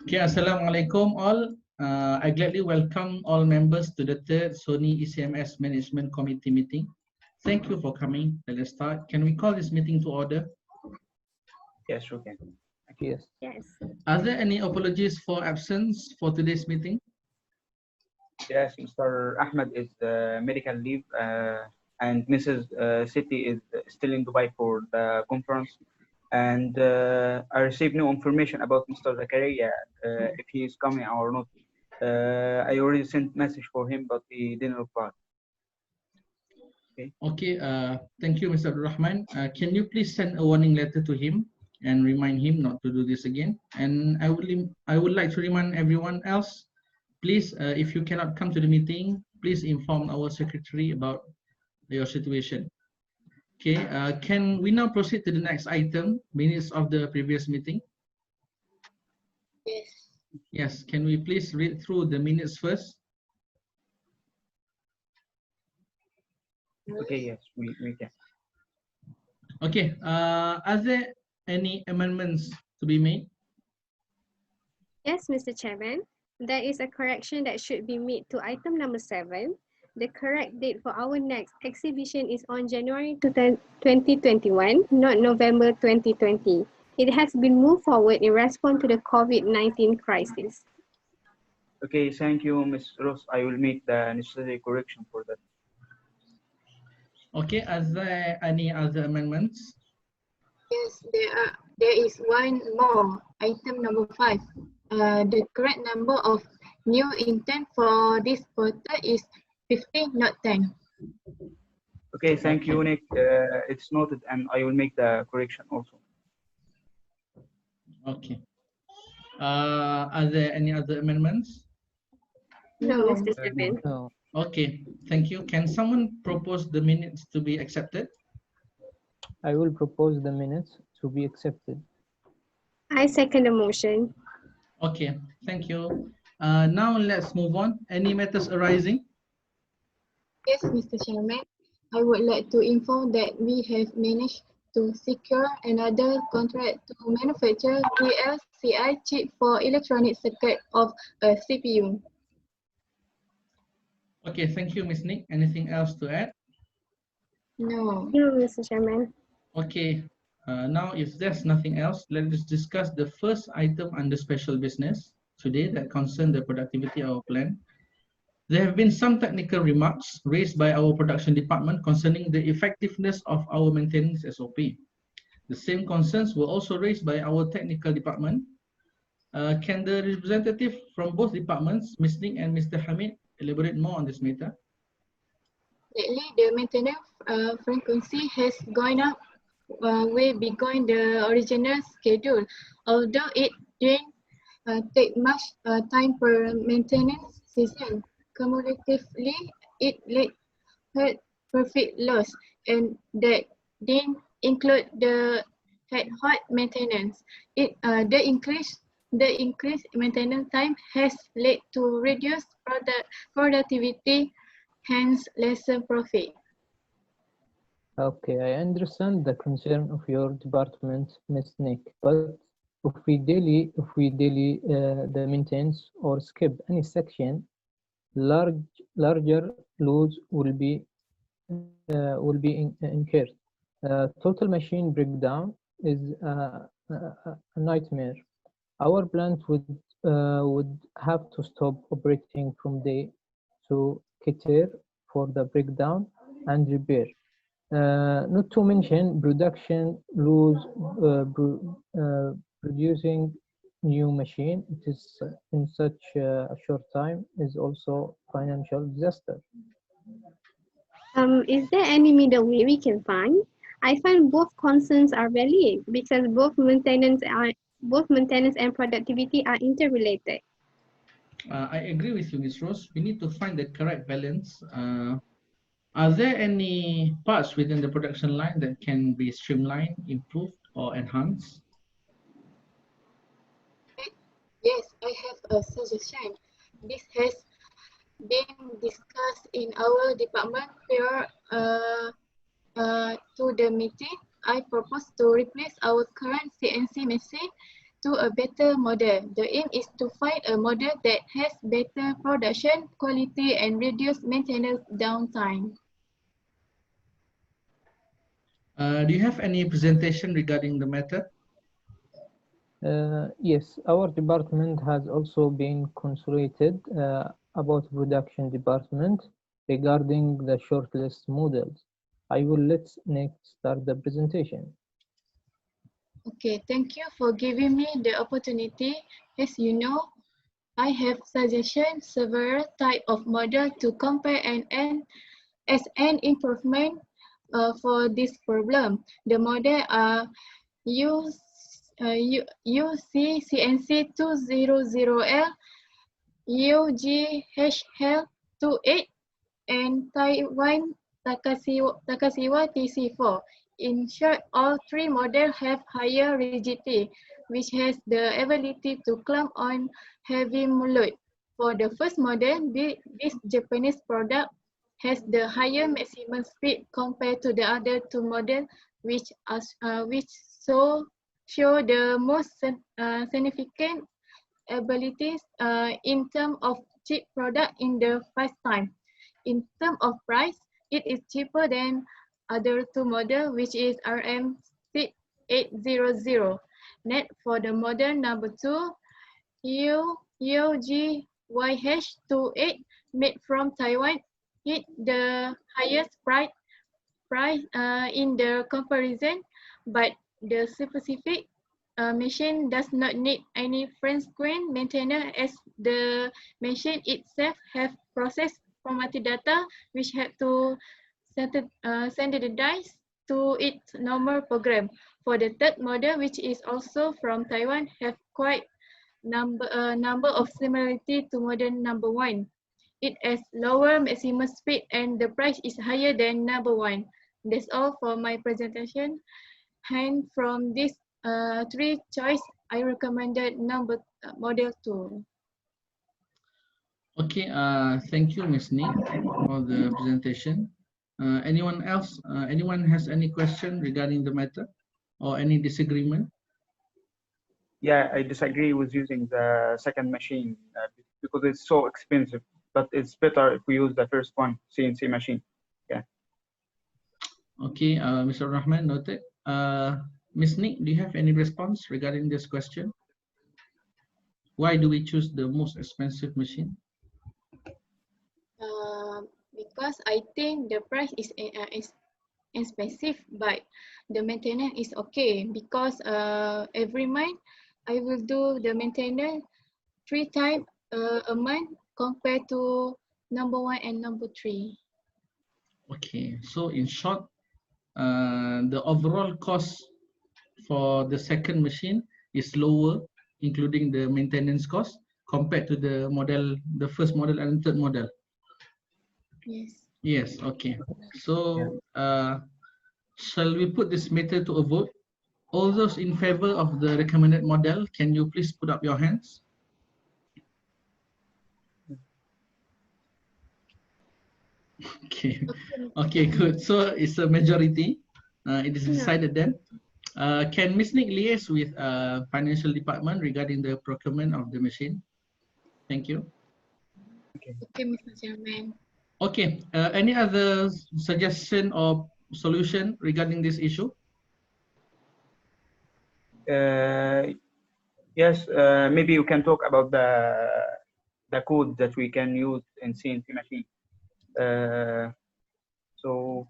Okay, Assalamualaikum all. I gladly welcome all members to the third Sony ECMS Management Committee meeting. Thank you for coming. Let us start. Can we call this meeting to order? Yes, we can. Yes. Yes. Are there any apologies for absence for today's meeting? Yes, Mr. Ahmed is medical leave, and Mrs. Siti is still in Dubai for the conference. And I received no information about Mr. Zakaria, if he is coming or not. I already sent message for him, but he didn't reply. Okay, thank you, Mr. Abdul Rahman. Can you please send a warning letter to him and remind him not to do this again? And I would like to remind everyone else, please, if you cannot come to the meeting, please inform our secretary about your situation. Okay, can we now proceed to the next item, minutes of the previous meeting? Yes. Yes, can we please read through the minutes first? Okay, yes, we can. Okay, are there any amendments to be made? Yes, Mr. Chairman. There is a correction that should be made to item number 7. The correct date for our next exhibition is on January 2021, not November 2020. It has been moved forward in response to the COVID-19 crisis. Okay, thank you, Ms. Ross. I will make the necessary correction for that. Okay, are there any other amendments? Yes, there is one more. Item number 5. The correct number of new intern for this quarter is 15, not 10. Okay, thank you, Nick. It's noted, and I will make the correction also. Okay. Are there any other amendments? No, Mr. Chairman. No. Okay, thank you. Can someone propose the minutes to be accepted? I will propose the minutes to be accepted. I second the motion. Okay, thank you. Now let's move on. Any matters arising? Yes, Mr. Chairman. I would like to inform that we have managed to secure another contract to manufacture VLCI chip for electronic circuit of a CPU. Okay, thank you, Ms. Nick. Anything else to add? No. No, Mr. Chairman. Okay, now if there's nothing else, let us discuss the first item under special business today that concern the productivity of our plan. There have been some technical remarks raised by our production department concerning the effectiveness of our maintenance SOP. The same concerns were also raised by our technical department. Can the representative from both departments, Ms. Nick and Mr. Hamid, elaborate more on this matter? Lately, the maintenance frequency has gone up way beyond the original schedule, although it didn't take much time per maintenance season. Cumulatively, it had profit loss, and that didn't include the head hot maintenance. The increased maintenance time has led to reduced productivity, hence lesser profit. Okay, I understand the concern of your department, Ms. Nick, but if we delay the maintenance or skip any section, larger loads will be incurred. Total machine breakdown is a nightmare. Our plant would have to stop operating from day to cater for the breakdown and repair. Not to mention production lose producing new machine. It is in such a short time is also financial disaster. Is there any middle way we can find? I find both concerns are valid because both maintenance and productivity are interrelated. I agree with you, Ms. Rose. We need to find the correct balance. Are there any parts within the production line that can be streamlined, improved, or enhanced? Yes, I have a suggestion. This has been discussed in our department prior to the meeting. I propose to replace our current CNC machine to a better model. The aim is to find a model that has better production quality and reduce maintenance downtime. Do you have any presentation regarding the method? Yes, our department has also been consulted about production department regarding the shortlist models. I will let Nick start the presentation. Okay, thank you for giving me the opportunity. As you know, I have suggested several types of model to compare and as an improvement for this problem. The model are UCCNC200L, UGHL28, and Taiwan Takasiwa TC4. In short, all three models have higher rigidity, which has the ability to clamp on heavy load. For the first model, this Japanese product has the higher maximum speed compared to the other two models, which show the most significant abilities in terms of cheap product in the first time. In terms of price, it is cheaper than other two model, which is RM6800. Net for the model number 2, UGYH28 made from Taiwan, hit the highest price in the comparison, but the specific machine does not need any frequent maintenance as the machine itself have processed formatted data which have to standardize to its normal program. For the third model, which is also from Taiwan, have quite number of similarity to model number 1. It has lower maximum speed and the price is higher than number 1. That's all for my presentation. And from these three choice, I recommended model 2. Okay, thank you, Ms. Nick, for the presentation. Anyone else? Anyone has any question regarding the matter or any disagreement? Yeah, I disagree with using the second machine because it's so expensive. But it's better if we use the first one, CNC machine. Yeah. Okay, Mr. Rahman, noted. Ms. Nick, do you have any response regarding this question? Why do we choose the most expensive machine? Because I think the price is expensive, but the maintenance is okay because every month I will do the maintenance 3 times a month compared to number 1 and number 3. Okay, so in short, the overall cost for the second machine is lower, including the maintenance cost, compared to the first model and third model. Yes. Yes, okay. So, shall we put this matter to a vote? All those in favor of the recommended model, can you please put up your hands? Okay, okay, good. So it's a majority. It is decided then. Can Ms. Nick liaise with financial department regarding the procurement of the machine? Thank you. Okay, Mr. Chairman. Okay, any other suggestion or solution regarding this issue? Yes, maybe you can talk about the code that we can use in CNC machine. So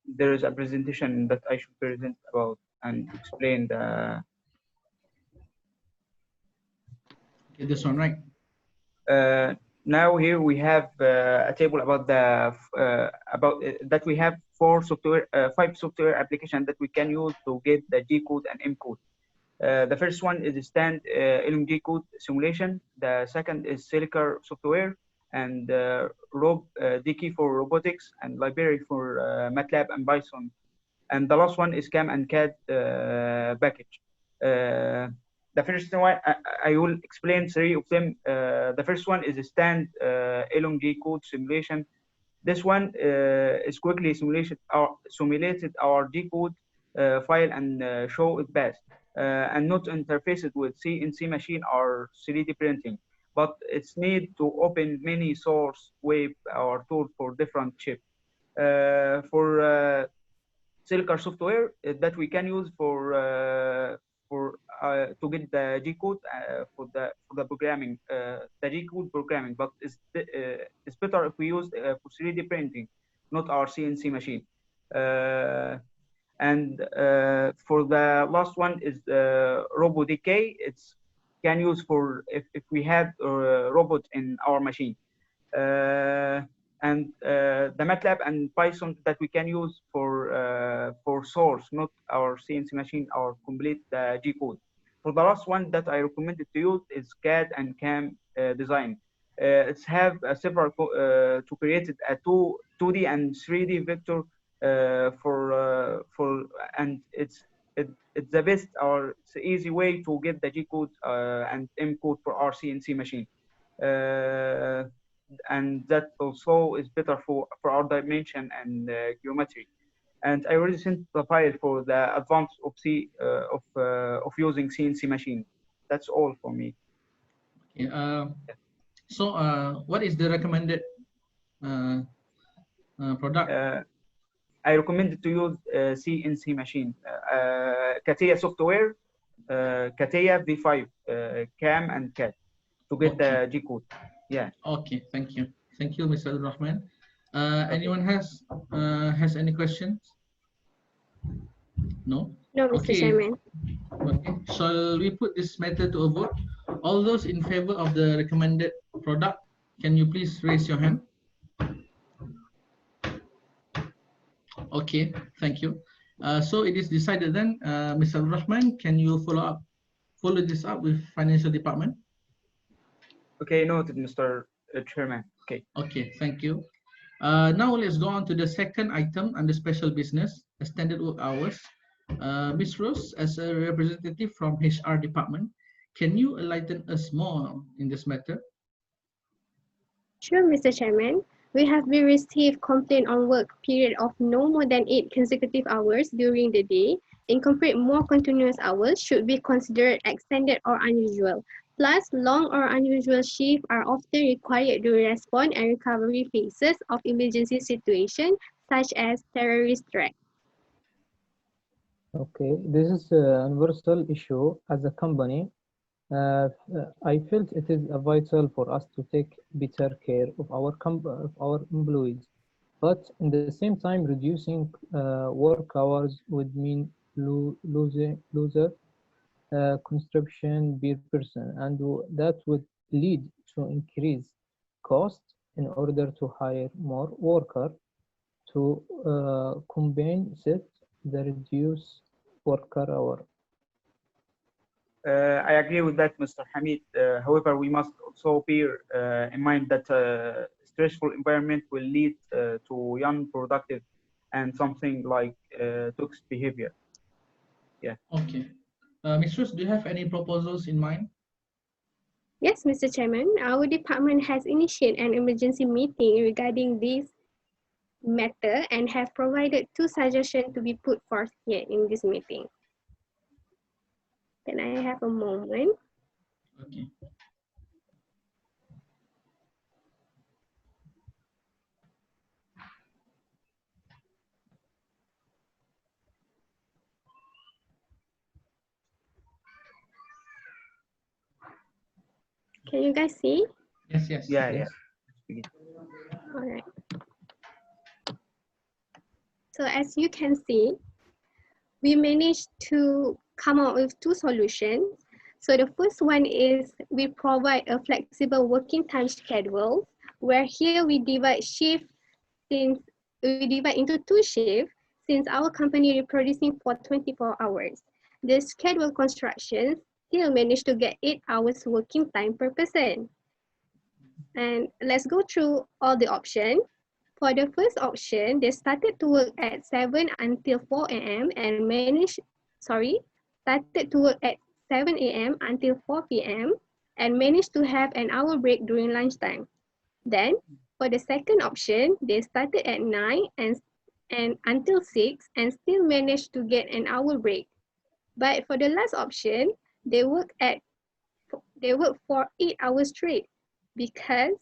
there is a presentation that I should present about and explain the. Okay, this one, right? Now here we have a table about that we have 5 software applications that we can use to get the G code and M code. The first one is stand LMG code simulation. The second is Silicar software and Rob DK for robotics and library for MATLAB and Python. And the last one is CAM and CAD package. The first one, I will explain 3 of them. The first one is a stand LMG code simulation. This one is quickly simulated our G code file and show it best. and not interfaced with CNC machine or 3D printing, but it's need to open many source web or tools for different chip. For Silker software that we can use for to get the G code for the programming, the G code programming. But it's better if we use for 3D printing, not our CNC machine. And for the last one is RoboDK. It's can use for if we have a robot in our machine. And the MATLAB and Python that we can use for source, not our CNC machine, or complete the G code. For the last one that I recommended to use is CAD and CAM design. It's have several to create a 2D and 3D vector for and it's the best or it's the easy way to get the G code and M code for our CNC machine. And that also is better for our dimension and geometry. And I already sent the file for the advance of of using CNC machine. That's all for me. Okay, so what is the recommended product? I recommend to use CNC machine, CATIA software, CATIA V5, CAM and CAD to get the G code. Yeah. Okay, thank you, Mr. Rahman. Anyone has any questions? No. No, Mr. Chairman. Okay, shall we put this matter to a vote? All those in favor of the recommended product, can you please raise your hand? Okay, thank you. So it is decided then. Mr. Rahman, can you follow this up with financial department? Okay, noted, Mr. Chairman. Okay. Okay, thank you. Now let's go on to the second item under special business, extended work hours. Ms. Rose, as a representative from HR department, can you enlighten us more in this matter? Sure, Mr. Chairman. We have been received complaint on work period of no more than 8 consecutive hours during the day. Incorporate more continuous hours should be considered extended or unusual. Plus, long or unusual shifts are often required to respond and recovery phases of emergency situations such as terrorist threat. Okay, this is a universal issue as a company. I felt it is vital for us to take better care of our employees, but in the same time, reducing work hours would mean loser consumption per person, and that would lead to increased cost in order to hire more workers to compensate the reduced worker hour. I agree with that, Mr. Hamid. However, we must also bear in mind that stressful environment will lead to unproductive and something like toxic behavior. Yeah. Okay. Ms. Rose, do you have any proposals in mind? Yes, Mr. Chairman. Our department has initiated an emergency meeting regarding this matter and have provided 2 suggestions to be put forth here in this meeting. Can I have a moment? Okay. Can you guys see? Yes. Yeah. All right. So as you can see, we managed to come up with 2 solutions. So the first one is we provide a flexible working time schedule, where here we divide into 2 shifts since our company is producing for 24 hours. The schedule construction still managed to get 8 hours working time per person. And let's go through all the options. For the first option, they started to work at 7 until 4 a.m. and started to work at 7 a.m. until 4 p.m. and managed to have an hour break during lunchtime. Then, for the second option, they started at 9 and until 6 and still managed to get an hour break. But for the last option, they work for 8 hours straight because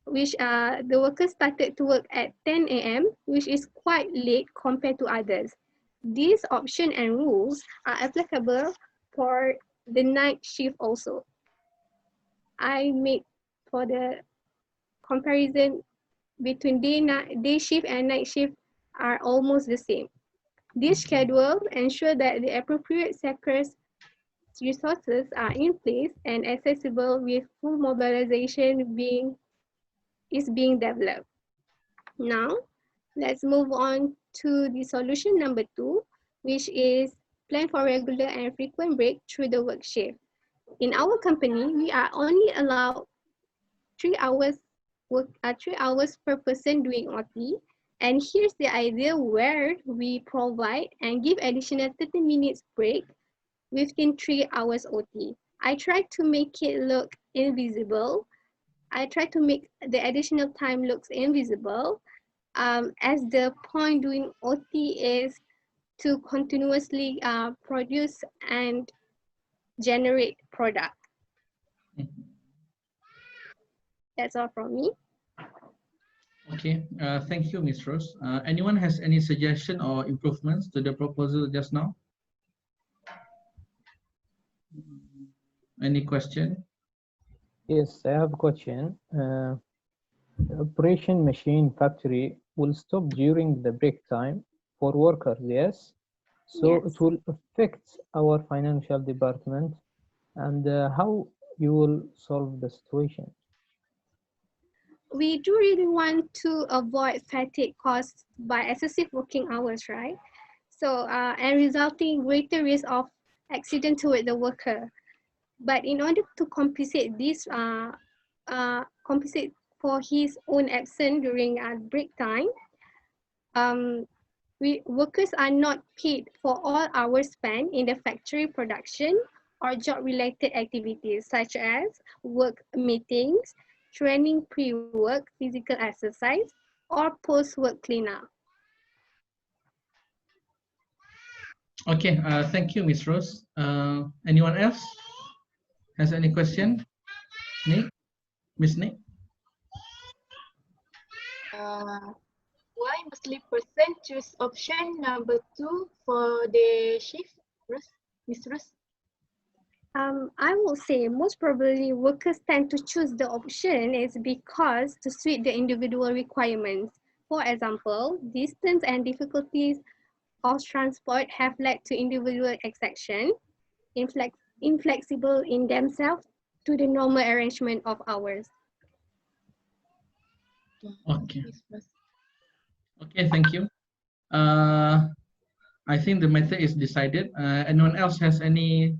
the workers started to work at 10 a.m., which is quite late compared to others. These option and rules are applicable for the night shift also. I made for the comparison between day shift and night shift are almost the same. This schedule ensure that the appropriate sectors resources are in place and accessible with full mobilization is being developed. Now, let's move on to the solution number 2, which is plan for regular and frequent break through the work shift. In our company, we are only allowed 3 hours per person doing OT. And here's the idea where we provide and give additional 30 minutes break within 3 hours OT. I try to make it look invisible. I try to make the additional time looks invisible, as the point doing OT is to continuously produce and generate product. That's all from me. Okay, thank you, Ms. Rose. Anyone has any suggestion or improvements to the proposal just now? Any question? Yes, I have a question. Operation machine factory will stop during the break time for workers, yes? So Yes. it will affect our financial department, and how you will solve the situation? We do really want to avoid fatigue caused by excessive working hours, right? So, and resulting greater risk of accident toward the worker. But in order to compensate for his own absence during break time, um, workers are not paid for all hours spent in the factory production or job-related activities such as work meetings, training pre-work, physical exercise, or post-work cleanup. Okay, thank you, Ms. Rose. Anyone else has any question? Nick? Miss Nick? Why mostly person choose option number 2 for the shift, Miss Rose? I will say most probably workers tend to choose the option is because to suit the individual requirements. For example, distance and difficulties of transport have led to individual exception, inflexible in themselves to the normal arrangement of hours. Okay. Miss Rose. Okay, thank you. I think the matter is decided. Anyone else has any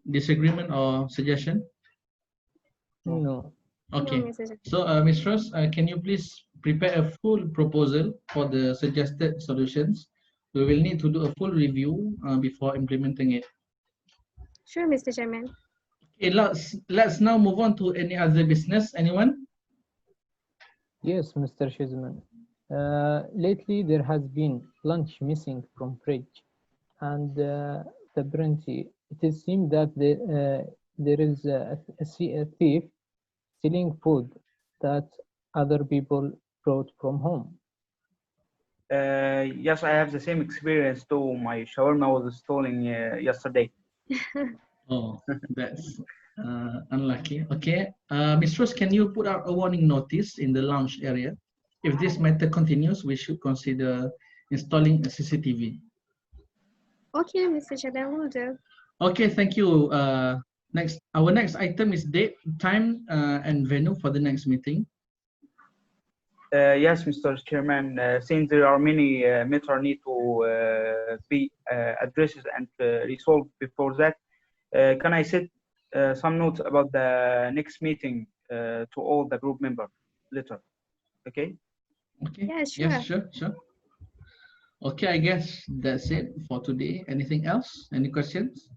disagreement or suggestion? No. Okay. No, Mrs. So, Ms. Rose, can you please prepare a full proposal for the suggested solutions? We will need to do a full review before implementing it. Sure, Mr. Chairman. Okay, let's now move on to any other business. Anyone? Yes, Mr. Shizman. Lately, there has been lunch missing from fridge, and apparently, it seems that there is a thief stealing food that other people brought from home. Yes, I have the same experience too. My shawarma was stolen yesterday. Oh, that's unlucky. Okay, Ms. Rose, can you put out a warning notice in the lounge area? If this matter continues, we should consider installing a CCTV. Okay, Mr. Chairman, will do. Okay, thank you. Our next item is date, time, and venue for the next meeting. Yes, Mr. Chairman, since there are many matters need to be addressed and resolved before that, can I set some notes about the next meeting to all the group members later? Okay? Okay. Yeah, sure. Yes, sure. Okay, I guess that's it for today. Anything else? Any questions?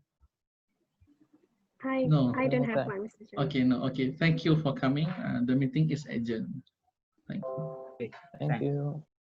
No. I don't have Okay. one, Mr. Chairman. Okay, no. Okay, thank you for coming. The meeting is adjourned. Thank you. Okay. Thank you.